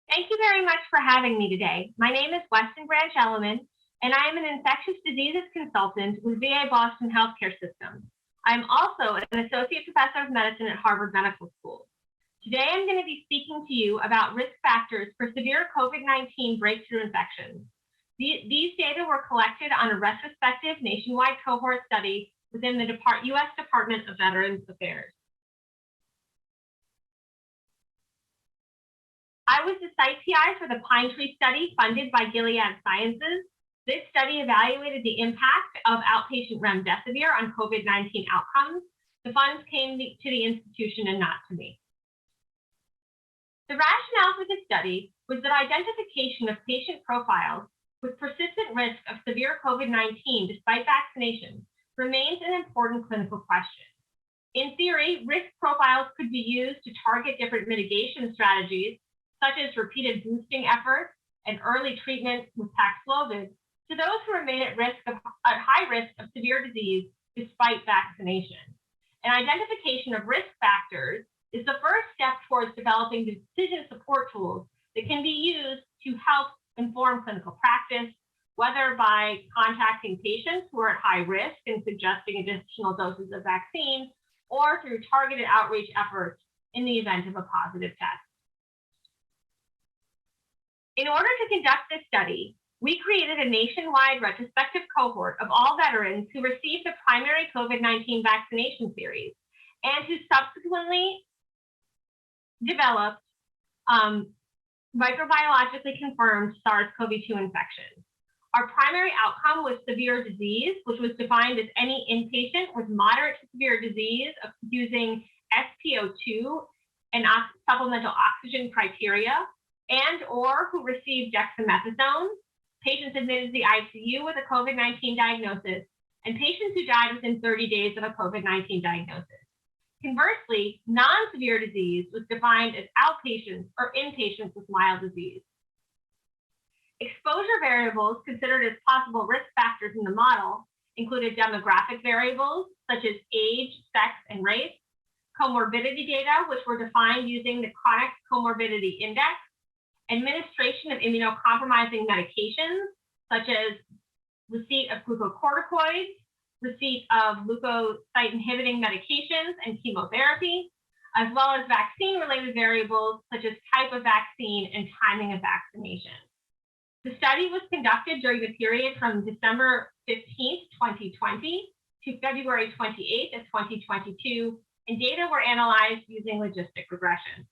Thank you very much for having me today. My name is Westyn Branch-Elliman, and I am an infectious diseases consultant with VA Boston Healthcare System. I'm also an associate professor of medicine at Harvard Medical School. Today, I'm going to be speaking to you about risk factors for severe COVID-19 breakthrough infections. These data were collected on a retrospective nationwide cohort study within the U.S. Department of Veterans Affairs. I was the site PI for the Pine Tree study funded by Gilead Sciences. This study evaluated the impact of outpatient remdesivir on COVID-19 outcomes. The funds came to the institution and not to me. The rationale for this study was that identification of patient profiles with persistent risk of severe COVID-19 despite vaccination remains an important clinical question. In theory, risk profiles could be used to target different mitigation strategies, such as repeated boosting efforts and early treatment with Paxlovid, to those who remain at high risk of severe disease despite vaccination. And identification of risk factors is the first step towards developing decision support tools that can be used to help inform clinical practice, whether by contacting patients who are at high risk and suggesting additional doses of vaccine, or through targeted outreach efforts in the event of a positive test. In order to conduct this study, we created a nationwide retrospective cohort of all veterans who received the primary COVID-19 vaccination series and who subsequently developed microbiologically confirmed SARS-CoV-2 infection. Our primary outcome was severe disease, which was defined as any inpatient with moderate to severe disease using SpO2 and supplemental oxygen criteria, and or who received dexamethasone, patients admitted to the ICU with a COVID-19 diagnosis, and patients who died within 30 days of a COVID-19 diagnosis. Conversely, non-severe disease was defined as outpatients or inpatients with mild disease. Exposure variables considered as possible risk factors in the model included demographic variables such as age, sex, and race, comorbidity data, which were defined using the Chronic Comorbidity Index, administration of immunocompromising medications, such as receipt of glucocorticoids, receipt of leukocyte inhibiting medications and chemotherapy, as well as vaccine-related variables such as type of vaccine and timing of vaccination. The study was conducted during the period from December 15th, 2020 to February 28th of 2022, and data were analyzed using logistic regression.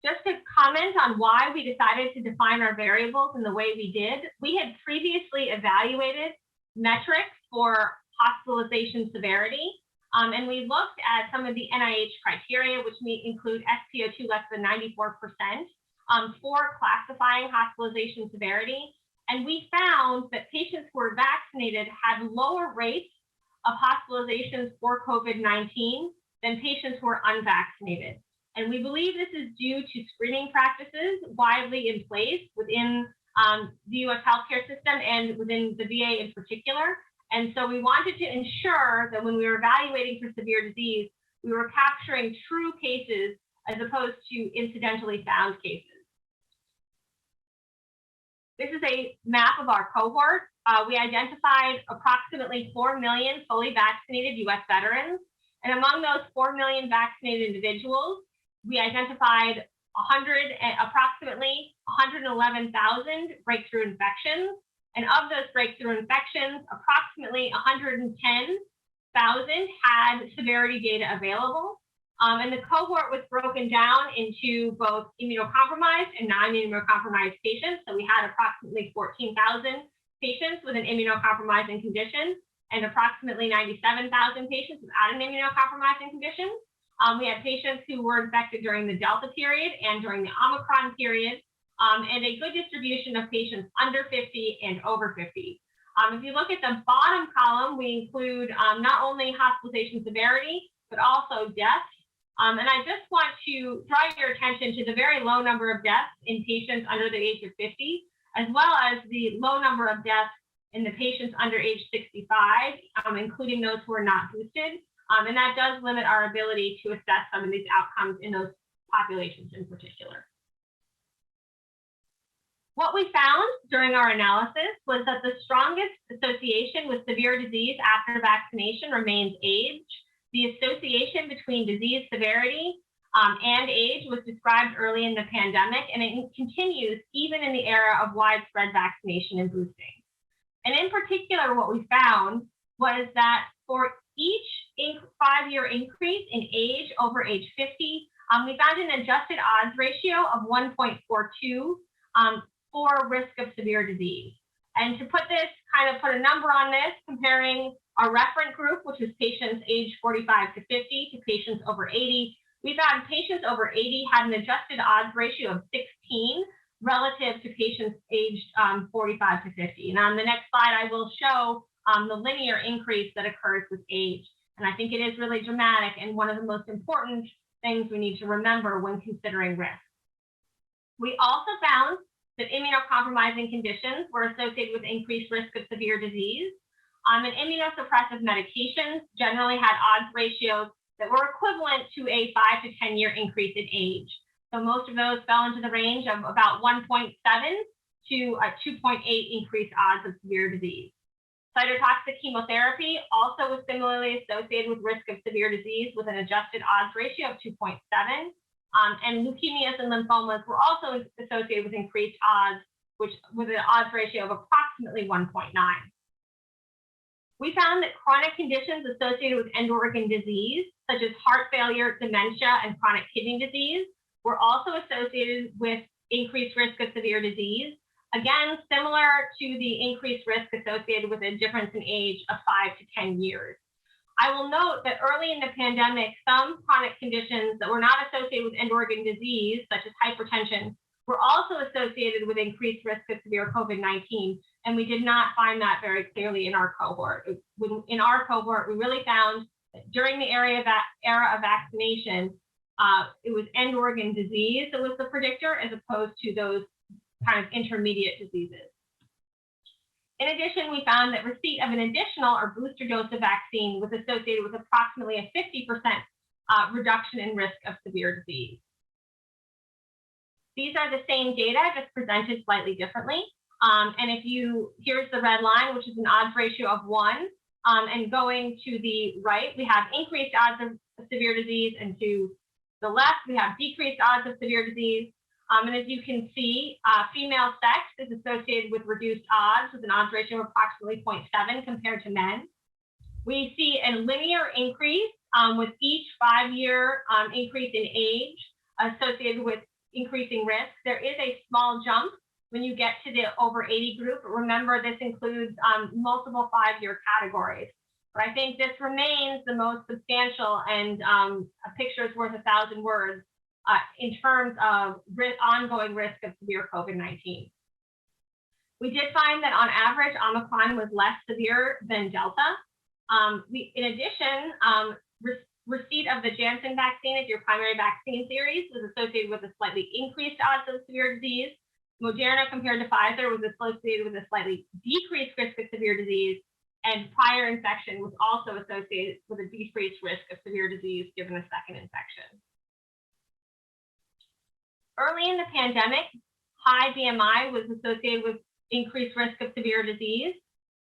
Just to comment on why we decided to define our variables in the way we did, we had previously evaluated metrics for hospitalization severity, and we looked at some of the NIH criteria, which include SpO2 less than 94%, for classifying hospitalization severity. And we found that patients who were vaccinated had lower rates of hospitalizations for COVID-19 than patients who were unvaccinated. And we believe this is due to screening practices widely in place within the U.S. healthcare system and within the VA in particular. And so we wanted to ensure that when we were evaluating for severe disease, we were capturing true cases as opposed to incidentally found cases. This is a map of our cohort. We identified approximately 4 million fully vaccinated U.S. veterans. And among those 4 million vaccinated individuals, we identified approximately 111,000 breakthrough infections. And of those breakthrough infections, approximately 110,000 had severity data available. And the cohort was broken down into both immunocompromised and non-immunocompromised patients. So we had approximately 14,000 patients with an immunocompromising condition and approximately 97,000 patients without an immunocompromising condition. We had patients who were infected during the Delta period and during the Omicron period, and a good distribution of patients under 50 and over 50. If you look at the bottom column, we include not only hospitalization severity, but also deaths. And I just want to draw your attention to the very low number of deaths in patients under the age of 50, as well as the low number of deaths in the patients under age 65, including those who are not boosted. And that does limit our ability to assess some of these outcomes in those populations in particular. What we found during our analysis was that the strongest association with severe disease after vaccination remains age. The association between disease severity and age was described early in the pandemic, and it continues even in the era of widespread vaccination and boosting. And in particular, what we found was that for each 5-year increase in age over age 50, we found an adjusted odds ratio of 1.42 for risk of severe disease. And to put a number on this, comparing our reference group, which is patients aged 45 to 50, to patients over 80, we found patients over 80 had an adjusted odds ratio of 16 relative to patients aged 45 to 50. And on the next slide, I will show the linear increase that occurs with age. And I think it is really dramatic and one of the most important things we need to remember when considering risk. We also found that immunocompromising conditions were associated with increased risk of severe disease. And immunosuppressive medications generally had odds ratios that were equivalent to a 5 to 10 year increase in age. So most of those fell into the range of about 1.7 to a 2.8 increased odds of severe disease. Cytotoxic chemotherapy also was similarly associated with risk of severe disease with an adjusted odds ratio of 2.7. And leukemias and lymphomas were also associated with increased odds, with an odds ratio of approximately 1.9. We found that chronic conditions associated with end organ disease, such as heart failure, dementia, and chronic kidney disease, were also associated with increased risk of severe disease. Again, similar to the increased risk associated with a difference in age of 5 to 10 years. I will note that early in the pandemic, some chronic conditions that were not associated with end organ disease, such as hypertension, were also associated with increased risk of severe COVID-19, and we did not find that very clearly in our cohort. In our cohort, we really found that during the era of vaccination, it was end organ disease that was the predictor, as opposed to those kind of intermediate diseases. In addition, we found that receipt of an additional or booster dose of vaccine was associated with approximately a 50% reduction in risk of severe disease. These are the same data, just presented slightly differently. And here's the red line, which is an odds ratio of 1. And going to the right, we have increased odds of severe disease, and to the left, we have decreased odds of severe disease. And as you can see, female sex is associated with reduced odds with an odds ratio of approximately 0.7 compared to men. We see a linear increase with each 5-year increase in age associated with increasing risk. There is a small jump when you get to the over 80 group. Remember, this includes multiple 5-year categories. But I think this remains the most substantial, and a picture is worth 1,000 words in terms of ongoing risk of severe COVID-19. We did find that on average, Omicron was less severe than Delta. In addition, receipt of the Janssen vaccine as your primary vaccine series was associated with a slightly increased odds of severe disease. Moderna compared to Pfizer was associated with a slightly decreased risk of severe disease, and prior infection was also associated with a decreased risk of severe disease given a second infection. Early in the pandemic, high BMI was associated with increased risk of severe disease.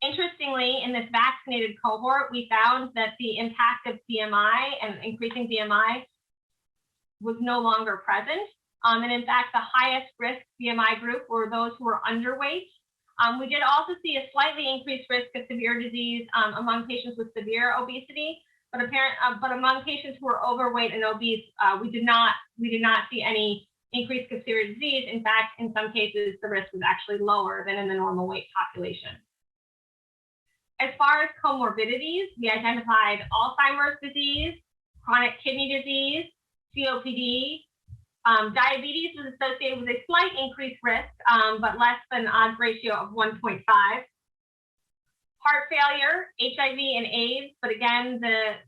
Interestingly, in this vaccinated cohort, we found that the impact of BMI and increasing BMI was no longer present. And in fact, the highest risk BMI group were those who were underweight. We did also see a slightly increased risk of severe disease among patients with severe obesity, but among patients who were overweight and obese, we did not see any increased of severe disease. In fact, in some cases, the risk was actually lower than in the normal weight population. As far as comorbidities, we identified Alzheimer's disease, chronic kidney disease, COPD. Diabetes was associated with a slight increased risk, but less than odds ratio of 1.5. Heart failure, HIV, and AIDS, but again,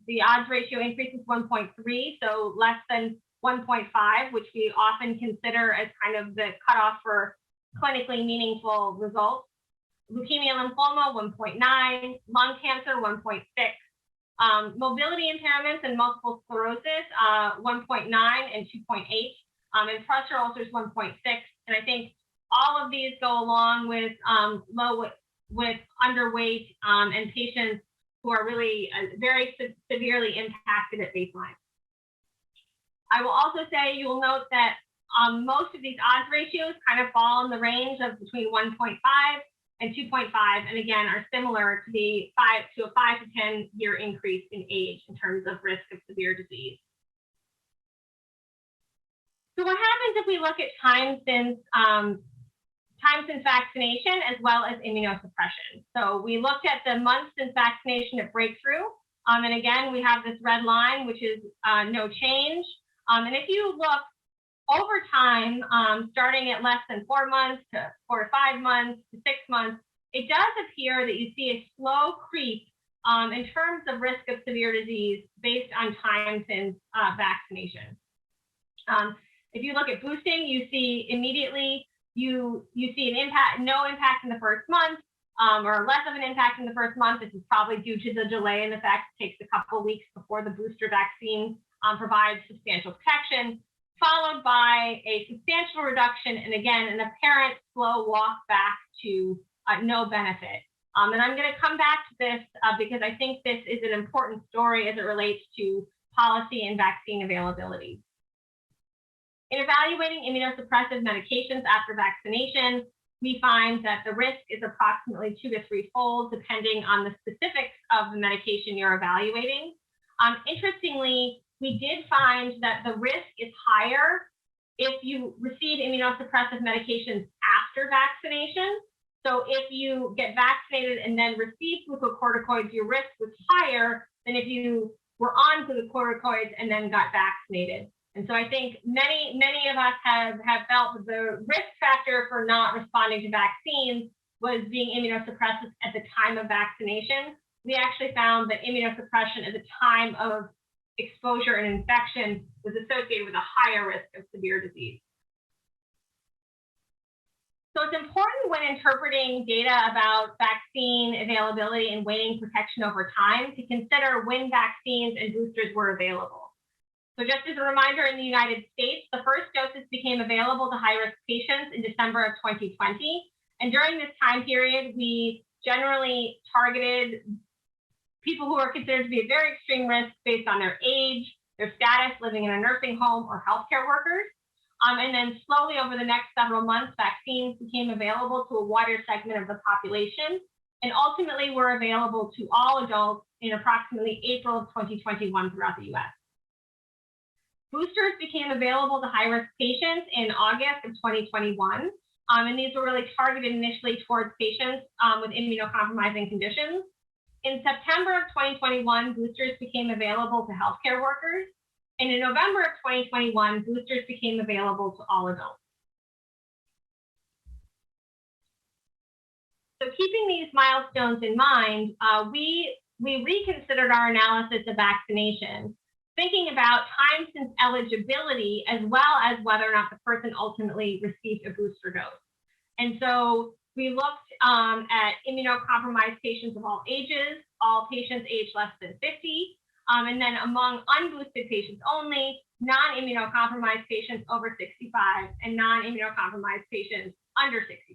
the odds ratio increases 1.3, so less than 1.5, which we often consider as kind of the cutoff for clinically meaningful results. Leukemia, lymphoma, 1.9, lung cancer, 1.6, mobility impairments and multiple sclerosis, 1.9 and 2.8, and pressure ulcers, 1.6. And I think All of these go along with underweight and patients who are really very severely impacted at baseline. I will also say you will note that most of these odds ratios kind of fall in the range of between 1.5 and 2.5, and again are similar to a 5 to 10 year increase in age in terms of risk of severe disease. So what happens if we look at time since vaccination as well as immunosuppression? So we looked at the months since vaccination at breakthrough, and again we have this red line, which is no change. And if you look over time, starting at less than 4 months to 4 to 5 months to 6 months, it does appear that you see a slow creep in terms of risk of severe disease based on time since vaccination. If you look at boosting, you see immediately you see an impact, no impact in the first month, or less of an impact in the first month. This is probably due to the delay in the fact it takes a couple of weeks before the booster vaccine provides substantial protection, followed by a substantial reduction, and again, an apparent slow walk back to no benefit. And I'm going to come back to this because I think this is an important story as it relates to policy and vaccine availability. In evaluating immunosuppressive medications after vaccination, we find that the risk is approximately 2 to 3-fold, depending on the specifics of the medication you're evaluating. Interestingly, we did find that the risk is higher if you receive immunosuppressive medications after vaccination. So if you get vaccinated and then receive glucocorticoids, your risk was higher than if you were on glucocorticoids and then got vaccinated. And so I think many of us have felt that the risk factor for not responding to vaccines was being immunosuppressive at the time of vaccination. We actually found that immunosuppression at the time of exposure and infection was associated with a higher risk of severe disease. So it's important when interpreting data about vaccine availability and waning protection over time to consider when vaccines and boosters were available. So just as a reminder, in the United States, the first doses became available to high-risk patients in December of 2020. And during this time period, we generally targeted people who are considered to be at very extreme risk based on their age, their status, living in a nursing home, or healthcare workers. And then slowly over the next several months, vaccines became available to a wider segment of the population, and ultimately were available to all adults in approximately April of 2021 throughout the US. Boosters became available to high-risk patients in August of 2021, and these were really targeted initially towards patients with immunocompromising conditions. In September of 2021, boosters became available to healthcare workers, and in November of 2021, boosters became available to all adults. So keeping these milestones in mind, we reconsidered our analysis of vaccination, thinking about time since eligibility as well as whether or not the person ultimately received a booster dose. And so we looked at immunocompromised patients of all ages, all patients aged less than 50, and then among unboosted patients only, non-immunocompromised patients over 65, and non-immunocompromised patients under 65.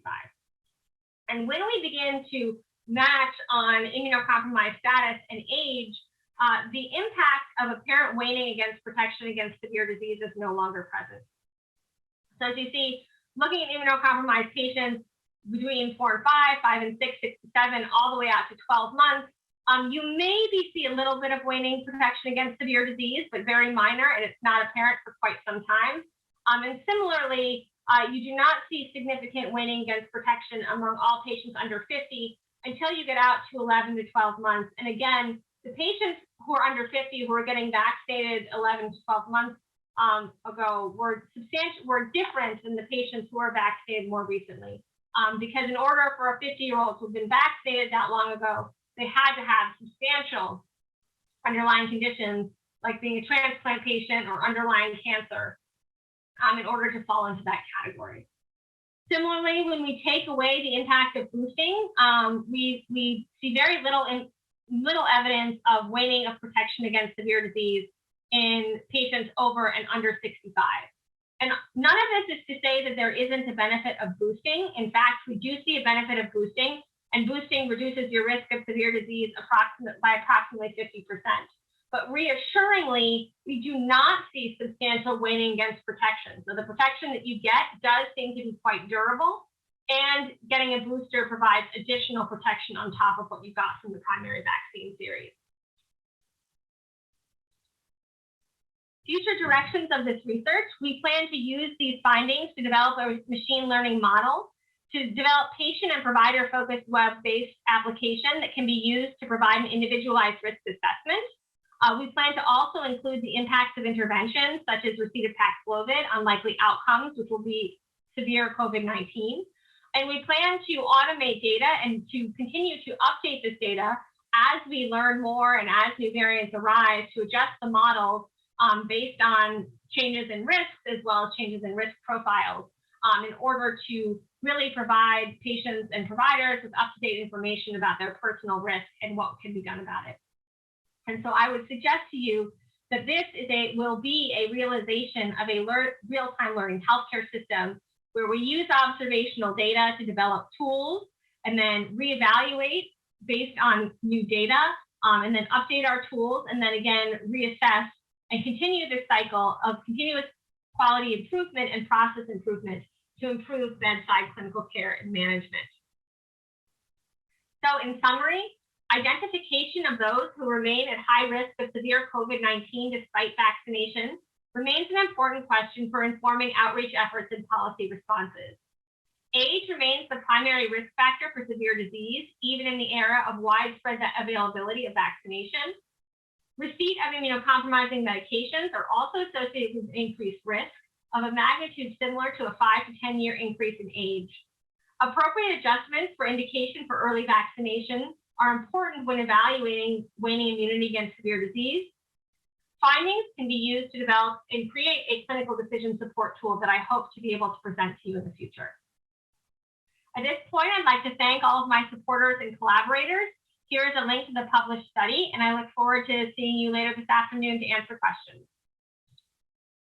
And when we begin to match on immunocompromised status and age, the impact of apparent waning against protection against severe disease is no longer present. So as you see, looking at immunocompromised patients between 4 and 5, 5 and 6, 6 to 7, all the way out to 12 months, you maybe see a little bit of waning protection against severe disease, but very minor, and it's not apparent for quite some time. And similarly, you do not see significant waning against protection among all patients under 50 until you get out to 11 to 12 months. And again, the patients who are under 50 who are getting vaccinated 11 to 12 months ago were different than the patients who are vaccinated more recently. Because in order for a 50-year-old to have been vaccinated that long ago, they had to have substantial underlying conditions like being a transplant patient or underlying cancer in order to fall into that category. Similarly, when we take away the impact of boosting, we see very little evidence of waning of protection against severe disease in patients over and under 65. And None of this is to say that there isn't a benefit of boosting. In fact, we do see a benefit of boosting, and boosting reduces your risk of severe disease by approximately 50%. But reassuringly, we do not see substantial waning against protection. So the protection that you get does seem to be quite durable, and getting a booster provides additional protection on top of what you got from the primary vaccine series. Future directions of this research: we plan to use these findings to develop a machine learning model to develop patient and provider-focused web-based application that can be used to provide an individualized risk assessment. We plan to also include the impacts of interventions such as receipt of Paxlovid on likely outcomes, which will be severe COVID-19. And we plan to automate data and to continue to update this data as we learn more and as new variants arise to adjust the models based on changes in risks as well as changes in risk profiles in order to really provide patients and providers with up-to-date information about their personal risk and what can be done about it. And so I would suggest to you that this will be a realization of a real-time learning healthcare system where we use observational data to develop tools and then reevaluate based on new data and then update our tools and then again reassess and continue this cycle of continuous quality improvement and process improvement to improve bedside clinical care and management. So in summary, identification of those who remain at high risk of severe COVID-19 despite vaccination remains an important question for informing outreach efforts and policy responses. Age remains the primary risk factor for severe disease, even in the era of widespread availability of vaccination. Receipt of immunocompromising medications are also associated with increased risk of a magnitude similar to a 5 to 10 year increase in age. Appropriate adjustments for indication for early vaccination are important when evaluating waning immunity against severe disease. Findings can be used to develop and create a clinical decision support tool that I hope to be able to present to you in the future. At this point, I'd like to thank all of my supporters and collaborators. Here is a link to the published study, and I look forward to seeing you later this afternoon to answer questions.